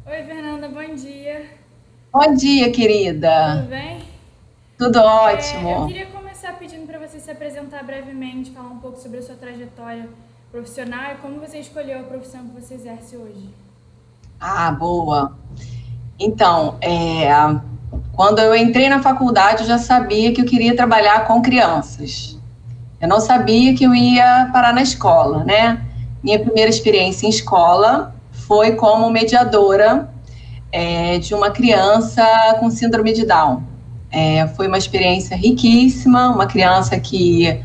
Oi, Fernanda, bom dia. Bom dia, Tudo querida. bem? Tudo Eu ótimo. queria começar pedindo para você se apresentar brevemente, falar um pouco sobre a sua trajetória profissional e como você escolheu a profissão que você exerce hoje. Boa. Então, quando eu entrei na faculdade, eu já sabia que eu queria trabalhar com crianças. Eu não sabia que eu ia parar na escola, né? Minha primeira experiência em escola foi como mediadora, de uma criança com síndrome de Down. Foi uma experiência riquíssima, uma criança que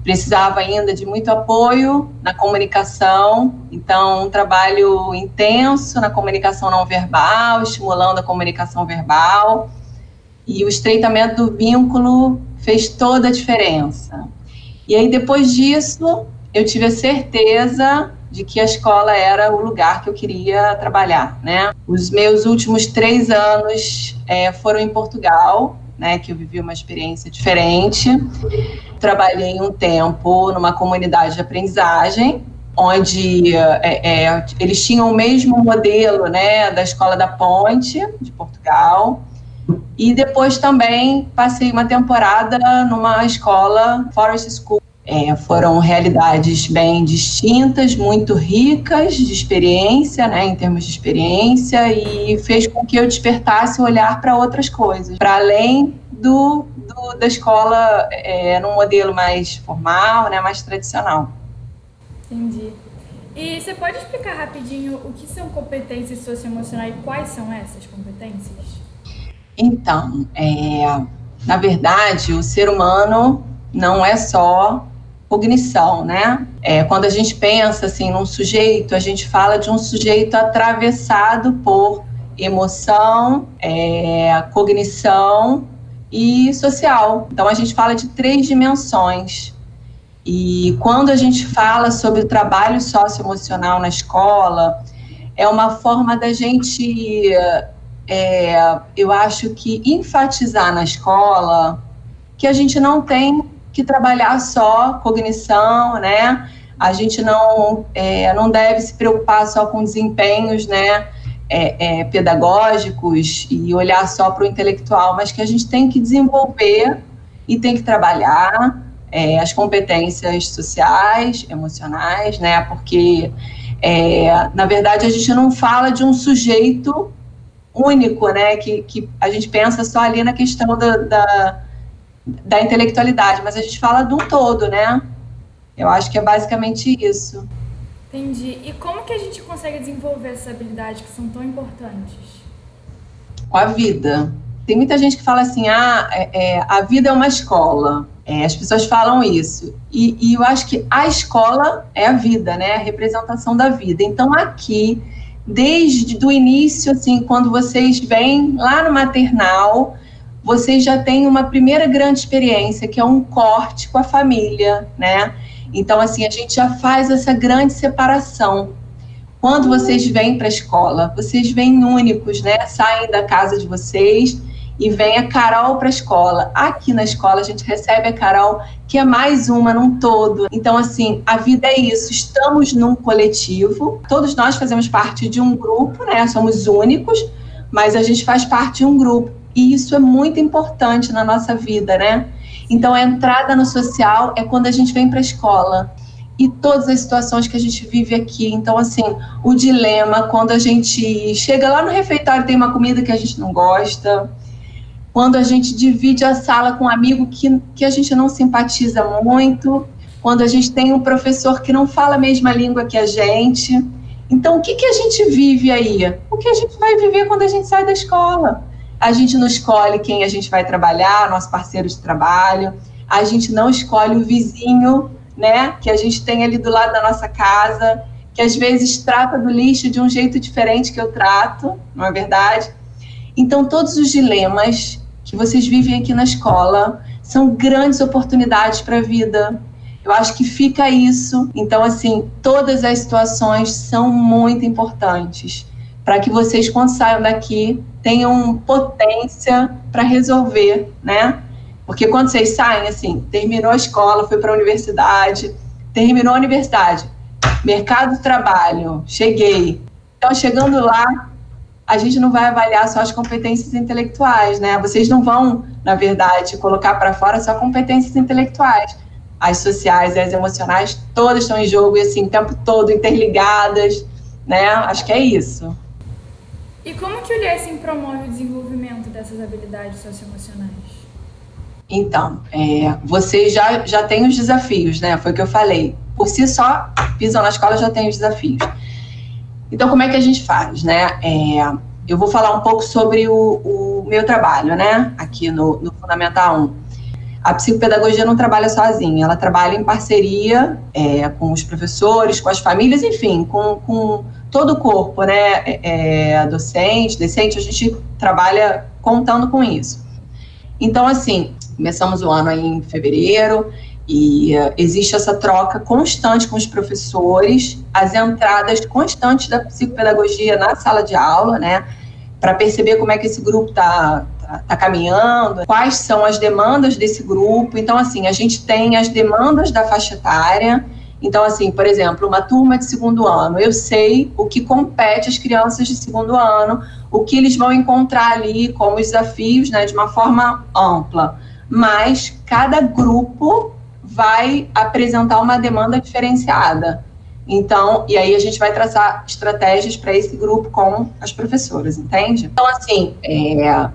precisava ainda de muito apoio na comunicação, então um trabalho intenso na comunicação não verbal, estimulando a comunicação verbal, e o estreitamento do vínculo fez toda a diferença. E aí depois disso, eu tive a certeza de que a escola era o lugar que eu queria trabalhar, né? Os meus últimos 3 anos foram em Portugal, né? Que eu vivi uma experiência diferente. Trabalhei um tempo numa comunidade de aprendizagem, onde eles tinham o mesmo modelo, né, da Escola da Ponte, de Portugal, e depois também passei uma temporada numa escola, Forest School. Foram realidades bem distintas, muito ricas de experiência, né, em termos de experiência, e fez com que eu despertasse o olhar para outras coisas, para além da escola, num modelo mais formal, né, mais tradicional. Entendi. E você pode explicar rapidinho o que são competências socioemocionais e quais são essas competências? Então, na verdade, o ser humano não é só cognição, né? Quando a gente pensa assim num sujeito, a gente fala de um sujeito atravessado por emoção, cognição e social. Então a gente fala de 3 dimensões. E quando a gente fala sobre o trabalho socioemocional na escola, é uma forma da gente, eu acho que enfatizar na escola que a gente não tem que trabalhar só cognição, né? A gente não deve se preocupar só com desempenhos, né? Pedagógicos e olhar só para o intelectual, mas que a gente tem que desenvolver e tem que trabalhar as competências sociais, emocionais, né? Porque, na verdade, a gente não fala de um sujeito único, né? Que a gente pensa só ali na questão da intelectualidade, mas a gente fala de um todo, né? Eu acho que é basicamente isso. Entendi. E como que a gente consegue desenvolver essas habilidades que são tão importantes? Com a vida. Tem muita gente que fala assim, a vida é uma escola. As pessoas falam isso. E eu acho que a escola é a vida, né? A representação da vida. Então, aqui, desde o início, assim, quando vocês vêm lá no maternal, vocês já têm uma primeira grande experiência, que é um corte com a família, né? Então, assim, a gente já faz essa grande separação. Quando vocês vêm para a escola, vocês vêm únicos, né? Saem da casa de vocês e vem a Carol para a escola. Aqui na escola a gente recebe a Carol, que é mais uma num todo. Então, assim, a vida é isso. Estamos num coletivo, todos nós fazemos parte de um grupo, né? Somos únicos, mas a gente faz parte de um grupo. E isso é muito importante na nossa vida, né? Então, a entrada no social é quando a gente vem para a escola e todas as situações que a gente vive aqui. Então, assim, o dilema, quando a gente chega lá no refeitório, tem uma comida que a gente não gosta, quando a gente divide a sala com um amigo que a gente não simpatiza muito, quando a gente tem um professor que não fala a mesma língua que a gente. Então, o que a gente vive aí? O que a gente vai viver quando a gente sai da escola? A gente não escolhe quem a gente vai trabalhar, nosso parceiro de trabalho, a gente não escolhe o vizinho, né, que a gente tem ali do lado da nossa casa, que às vezes trata do lixo de um jeito diferente que eu trato, não é verdade? Então, todos os dilemas que vocês vivem aqui na escola são grandes oportunidades para a vida. Eu acho que fica isso. Então, assim, todas as situações são muito importantes para que vocês, quando saiam daqui, tenham potência para resolver, né? Porque quando vocês saem, assim, terminou a escola, foi para a universidade, terminou a universidade, mercado de trabalho, cheguei. Então, chegando lá, a gente não vai avaliar só as competências intelectuais, né? Vocês não vão, na verdade, colocar para fora só competências intelectuais. As sociais e as emocionais, todas estão em jogo, e assim, o tempo todo interligadas, né? Acho que é isso. E como que o Lessing promove o desenvolvimento dessas habilidades socioemocionais? Então, vocês já têm os desafios, né? Foi o que eu falei. Por si só, pisam na escola, já tem os desafios. Então, como é que a gente faz, né? Eu vou falar um pouco sobre o meu trabalho, né? Aqui no Fundamental 1. A psicopedagogia não trabalha sozinha, ela trabalha em parceria com os professores, com as famílias, enfim, com todo o corpo, né? Docente, a gente trabalha contando com isso. Então, assim, começamos o ano aí em fevereiro, e existe essa troca constante com os professores, as entradas constantes da psicopedagogia na sala de aula, né, para perceber como é que esse grupo está caminhando, quais são as demandas desse grupo. Então, assim, a gente tem as demandas da faixa etária. Então, assim, por exemplo, uma turma de segundo ano, eu sei o que compete às crianças de segundo ano, o que eles vão encontrar ali como desafios, né, de uma forma ampla. Mas cada grupo vai apresentar uma demanda diferenciada. Então, e aí a gente vai traçar estratégias para esse grupo com as professoras, entende? Então, assim,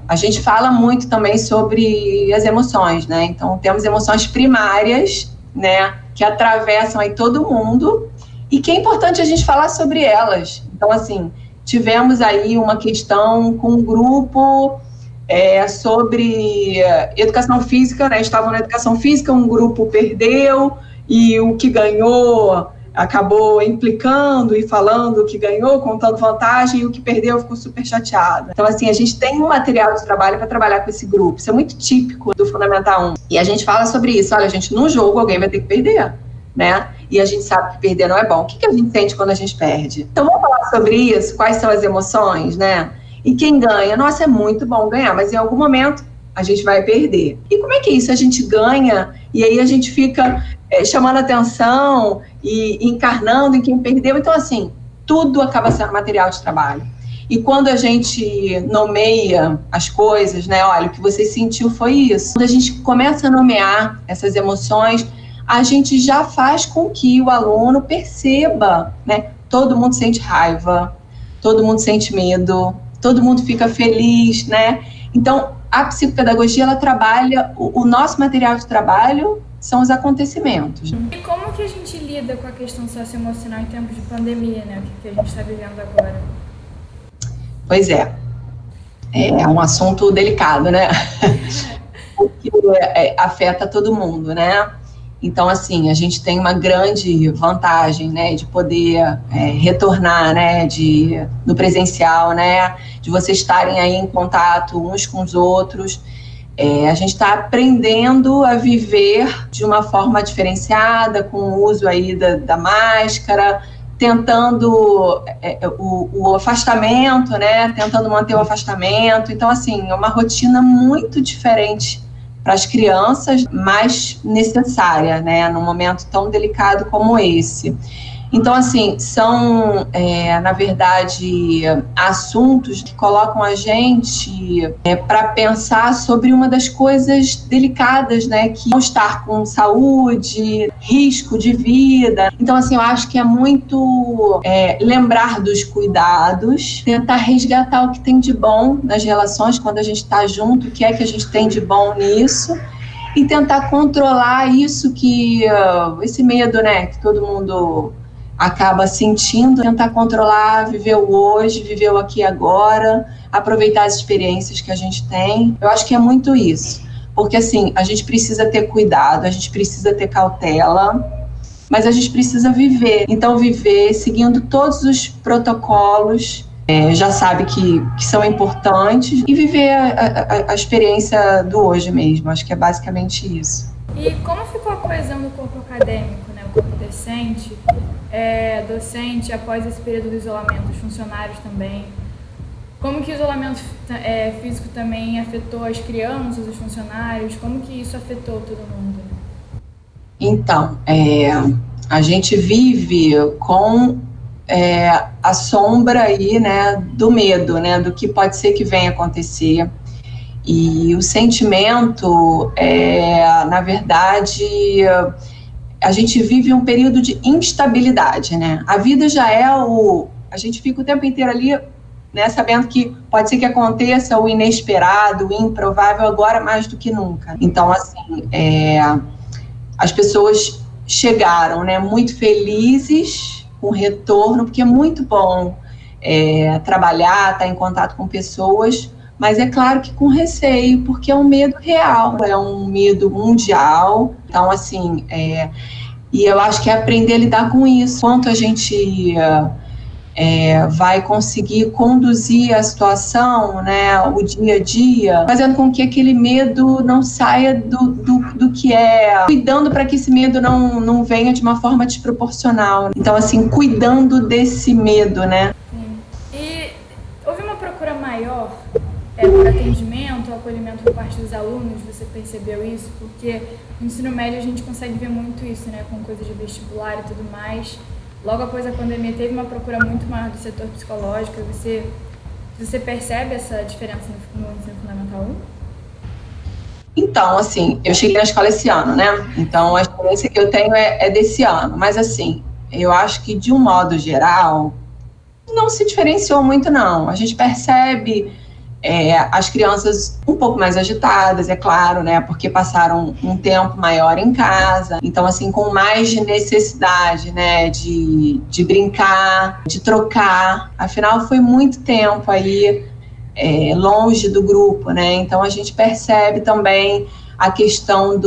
a gente fala muito também sobre as emoções, né? Então, temos emoções primárias, né, que atravessam aí todo mundo, e que é importante a gente falar sobre elas. Então, assim, tivemos aí uma questão com um grupo sobre educação física, né? Estavam na educação física, um grupo perdeu, e o que ganhou acabou implicando e falando o que ganhou, contando vantagem, e o que perdeu ficou super chateado. Então, assim, a gente tem um material de trabalho para trabalhar com esse grupo. Isso é muito típico do Fundamental 1. E a gente fala sobre isso. Olha, gente, num jogo alguém vai ter que perder, né? E a gente sabe que perder não é bom. O que a gente sente quando a gente perde? Então, vamos falar sobre isso, quais são as emoções, né? E quem ganha? Nossa, é muito bom ganhar, mas em algum momento a gente vai perder. E como é que é isso? A gente ganha e aí a gente fica chamando atenção e encarnando em quem perdeu. Então, assim, tudo acaba sendo material de trabalho. E quando a gente nomeia as coisas, né? Olha, o que você sentiu foi isso. Quando a gente começa a nomear essas emoções, a gente já faz com que o aluno perceba, né? Todo mundo sente raiva, todo mundo sente medo, todo mundo fica feliz, né? Então, a psicopedagogia, ela trabalha, o nosso material de trabalho são os acontecimentos. E como que a gente lida com a questão socioemocional em tempos de pandemia, né? O que a gente está vivendo agora? Pois é um assunto delicado, né? Porque afeta todo mundo, né? Então, assim, a gente tem uma grande vantagem, né, de poder retornar, né, no presencial, né, de vocês estarem aí em contato uns com os outros. A gente está aprendendo a viver de uma forma diferenciada, com o uso aí da máscara, tentando o afastamento, né, tentando manter o afastamento. Então, assim, é uma rotina muito diferente para as crianças, mais necessária, né, num momento tão delicado como esse. Então, assim, são, na verdade, assuntos que colocam a gente para pensar sobre uma das coisas delicadas, né, que não estar com saúde, risco de vida. Então, assim, eu acho que é muito lembrar dos cuidados, tentar resgatar o que tem de bom nas relações quando a gente está junto, o que é que a gente tem de bom nisso, e tentar controlar isso esse medo, né, que todo mundo acaba sentindo, tentar controlar, viver o hoje, viver o aqui e agora, aproveitar as experiências que a gente tem. Eu acho que é muito isso, porque assim, a gente precisa ter cuidado, a gente precisa ter cautela, mas a gente precisa viver. Então, viver seguindo todos os protocolos, já sabe que são importantes, e viver a experiência do hoje mesmo. Acho que é basicamente isso. E como ficou a coesão do corpo acadêmico, né? O corpo docente após esse período do isolamento, os funcionários também? Como que o isolamento físico também afetou as crianças, os funcionários? Como que isso afetou todo mundo? Então, a gente vive com a sombra aí, né, do medo, né, do que pode ser que venha acontecer. E o sentimento, na verdade, a gente vive um período de instabilidade, né? A vida já a gente fica o tempo inteiro ali, né, sabendo que pode ser que aconteça o inesperado, o improvável, agora mais do que nunca. Então, assim, as pessoas chegaram, né, muito felizes com o retorno, porque é muito bom trabalhar, estar em contato com pessoas, mas é claro que com receio, porque é um medo real, é um medo mundial. Então, assim, e eu acho que é aprender a lidar com isso. Quanto a gente vai conseguir conduzir a situação, né, o dia a dia, fazendo com que aquele medo não saia do que cuidando para que esse medo não venha de uma forma desproporcional. Então, assim, cuidando desse medo, né? Sim. E houve uma procura maior por atendimento, acolhimento por parte dos alunos, você percebeu isso? Porque no ensino médio a gente consegue ver muito isso, né, com coisa de vestibular e tudo mais. Logo após a pandemia teve uma procura muito maior do setor psicológico. Você percebe essa diferença no ensino fundamental 1? Então, assim, eu cheguei na escola esse ano, né? Então, a experiência que eu tenho é desse ano. Mas, assim, eu acho que, de um modo geral, não se diferenciou muito, não. A gente percebe as crianças um pouco mais agitadas, é claro, né? Porque passaram um tempo maior em casa. Então, assim, com mais necessidade, né? De brincar, de trocar. Afinal, foi muito tempo aí longe do grupo, né? Então, a gente percebe também a questão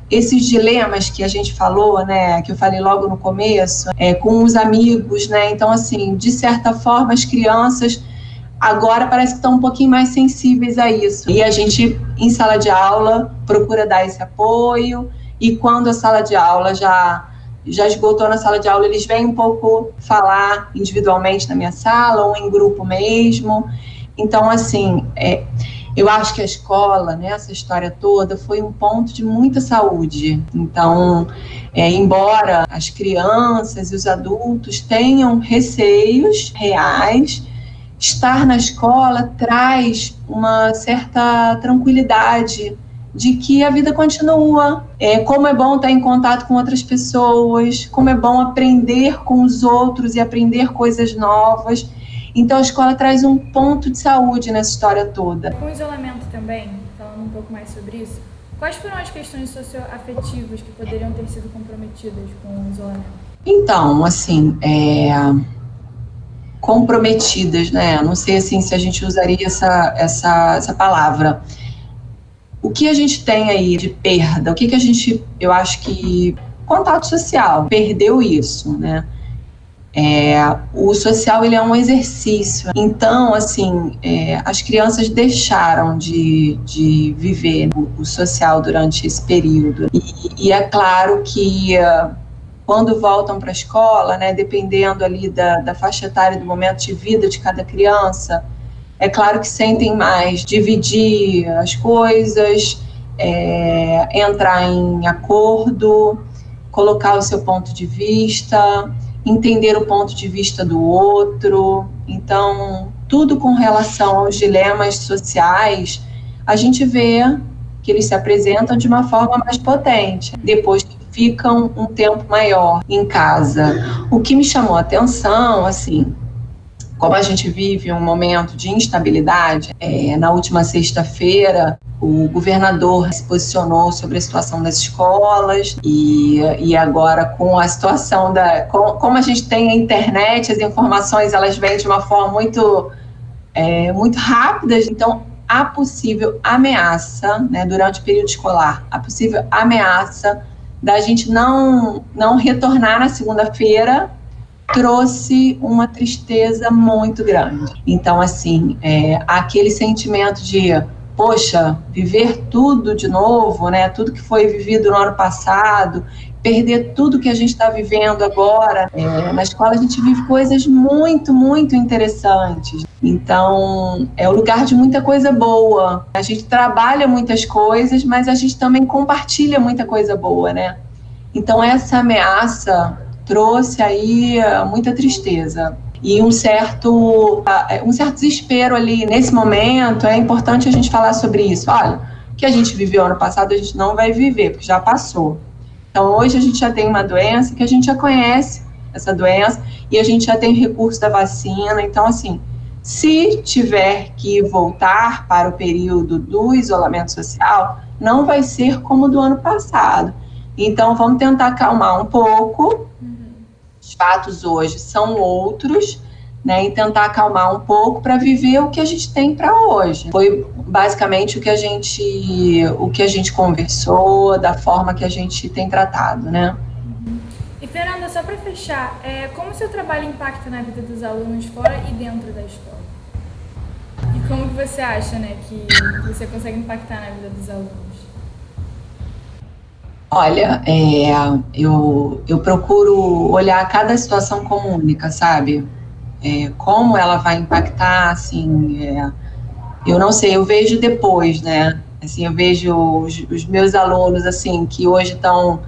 esses dilemas que a gente falou, né, que eu falei logo no começo, com os amigos, né? Então, assim, de certa forma, as crianças agora parece que estão um pouquinho mais sensíveis a isso. E a gente, em sala de aula, procura dar esse apoio, e quando a sala de aula já esgotou na sala de aula, eles vêm um pouco falar individualmente na minha sala, ou em grupo mesmo. Então, assim, eu acho que a escola, né, essa história toda, foi um ponto de muita saúde. Então, embora as crianças e os adultos tenham receios reais, estar na escola traz uma certa tranquilidade de que a vida continua. Como é bom estar em contato com outras pessoas, como é bom aprender com os outros e aprender coisas novas. Então, a escola traz um ponto de saúde nessa história toda. Com o isolamento também, falando um pouco mais sobre isso, quais foram as questões socioafetivas que poderiam ter sido comprometidas com o isolamento? Então, assim, comprometidas, né? Não sei, assim, se a gente usaria essa palavra. O que a gente tem aí de perda? O que a gente, eu acho que, contato social, perdeu isso, né? O social, ele é um exercício. Então, assim, as crianças deixaram de viver o social durante esse período. E é claro que quando voltam para a escola, né, dependendo ali da faixa etária, do momento de vida de cada criança, é claro que sentem mais dividir as coisas, entrar em acordo, colocar o seu ponto de vista, entender o ponto de vista do outro. Então, tudo com relação aos dilemas sociais, a gente vê que eles se apresentam de uma forma mais potente, depois que ficam um tempo maior em casa. O que me chamou a atenção, assim, como a gente vive um momento de instabilidade, na última sexta-feira, o governador se posicionou sobre a situação das escolas e agora com a situação como a gente tem a internet, as informações elas vêm de uma forma muito rápida, então a possível ameaça, né, durante o período escolar, a possível ameaça da gente não retornar na segunda-feira trouxe uma tristeza muito grande. Então, assim, aquele sentimento de, poxa, viver tudo de novo, né? Tudo que foi vivido no ano passado, perder tudo que a gente está vivendo agora. Na escola a gente vive coisas muito, muito interessantes. Então, é o lugar de muita coisa boa. A gente trabalha muitas coisas, mas a gente também compartilha muita coisa boa, né? Então, essa ameaça trouxe aí muita tristeza e um certo desespero ali. Nesse momento, é importante a gente falar sobre isso. Olha, o que a gente viveu ano passado, a gente não vai viver, porque já passou. Então, hoje a gente já tem uma doença que a gente já conhece, essa doença, e a gente já tem recurso da vacina. Então, assim, se tiver que voltar para o período do isolamento social, não vai ser como do ano passado. Então, vamos tentar acalmar um pouco. Os fatos hoje são outros, né? E tentar acalmar um pouco para viver o que a gente tem para hoje. Foi basicamente o que a gente conversou, da forma que a gente tem tratado, né? E, Fernanda, só para fechar, como o seu trabalho impacta na vida dos alunos fora e dentro da escola? E como que você acha, né, que você consegue impactar na vida dos alunos? Olha, eu procuro olhar cada situação como única, sabe? Como ela vai impactar, assim, eu não sei, eu vejo depois, né? Assim, eu vejo os meus alunos, assim, que hoje estão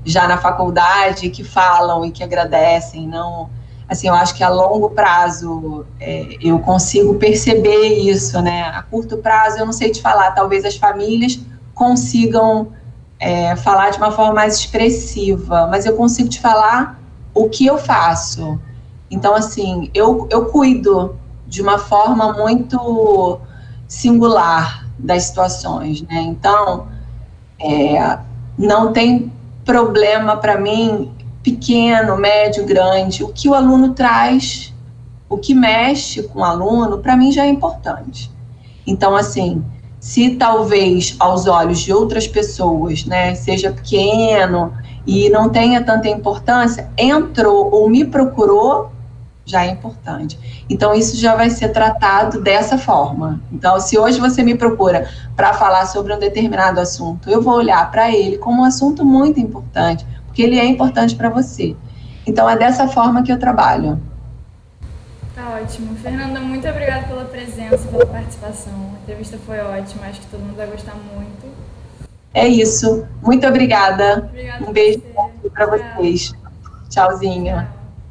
já na faculdade, que falam e que agradecem, não... Assim, eu acho que a longo prazo eu consigo perceber isso, né? A curto prazo eu não sei te falar, talvez as famílias consigam falar de uma forma mais expressiva, mas eu consigo te falar o que eu faço. Então, assim, eu cuido de uma forma muito singular das situações, né? Então, não tem problema para mim, pequeno, médio, grande. O que o aluno traz, o que mexe com o aluno, para mim já é importante. Então, assim, se talvez aos olhos de outras pessoas, né, seja pequeno e não tenha tanta importância, entrou ou me procurou, já é importante. Então, isso já vai ser tratado dessa forma. Então, se hoje você me procura para falar sobre um determinado assunto, eu vou olhar para ele como um assunto muito importante, porque ele é importante para você. Então, é dessa forma que eu trabalho. Tá ótimo. Fernanda, muito obrigada pela presença, pela participação. A entrevista foi ótima, acho que todo mundo vai gostar muito. É isso. Muito obrigada. Obrigada Um beijo você. para vocês. Tchauzinho. Tchau.